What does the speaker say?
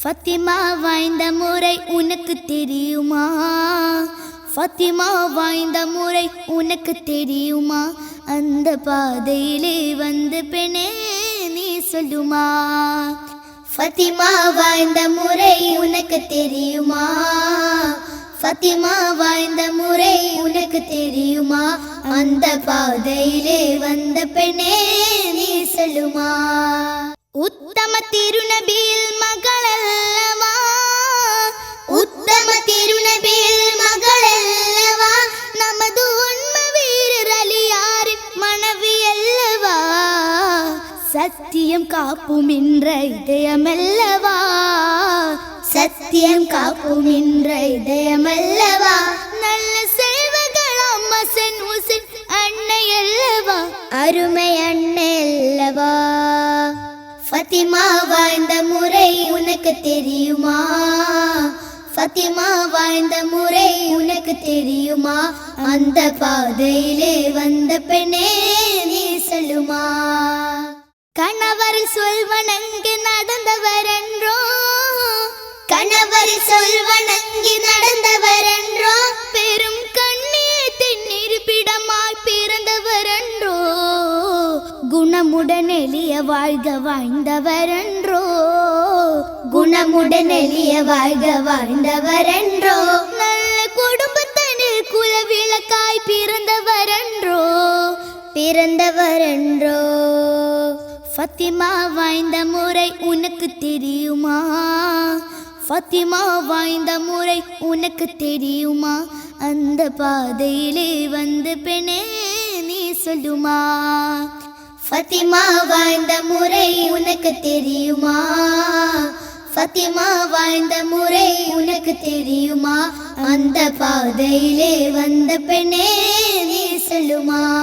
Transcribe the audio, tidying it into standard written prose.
ஃபத்திமா வாழ்ந்த முறை உனக்கு தெரியுமா? ஃபத்திமா வாழ்ந்த முறை உனக்கு தெரியுமா? அந்த பாதையிலே வந்து பெண்ணே நீ சொல்லுமா? ஃபத்திமா வாழ்ந்த முறை உனக்கு தெரியுமா? ஃபத்திமா வாழ்ந்த முறை உனக்கு தெரியுமா? அந்த பாதையிலே வந்த பெண்ணே நீ சொல்லுமா? உத்தம திருநபியில் மகள் அல்லவா? உத்தம திருநபியில் மகள் அல்லவா? நமது உண்மை வீரர் அலியாரின் மனைவி அல்லவா? சத்தியம் காப்பும் என்ற இதயமல்லவா? சத்தியம் காப்பும் என்ற இதயமல்லவா? நல்ல செல்வங்கள் அம்மசன் உசன் அன்னை அல்லவா? அருமை அன்னை அல்லவா? ஃபத்திமா வாழ்ந்த முறை உனக்கு தெரியுமா? ஃபத்திமா வாழ்ந்த முறை உனக்கு தெரியுமா? அந்த பாதையிலே வந்த பெண்ணே நீ சொல்லுமா? கணவர் சொல்வனங்கு நடந்தவரென்றோ, கணவர் சொல்வனங்கு நடந்தவரென்றோ, பெரும் கண்ணீர் இருப்பிடமாய் பிறந்தவரென்றோ, குணமுடன் எளிய வாழ்க வாழ்ந்தவரென்றோ, குணமுடன் எளிய வாழ்க வாழ்ந்தவரென்றோ, நல்ல குடும்பத்தனில் குலவிளக்காய் பிறந்தவரென்றோ, பிறந்தவரென்றோ. ஃபத்திமா வாழ்ந்த முறை உனக்கு தெரியுமா? ஃபத்திமா வாழ்ந்த முறை உனக்கு தெரியுமா? அந்த பாதையிலே வந்து பெண்ணே நீ சொல்லுமா? ஃபத்திமா வாழ்ந்த முறை உனக்கு தெரியுமா? ஃபத்திமா வாழ்ந்த முறை உனக்கு தெரியுமா? அந்த பாதையிலே வந்த பெண்ணே நீ சொல்லுமா?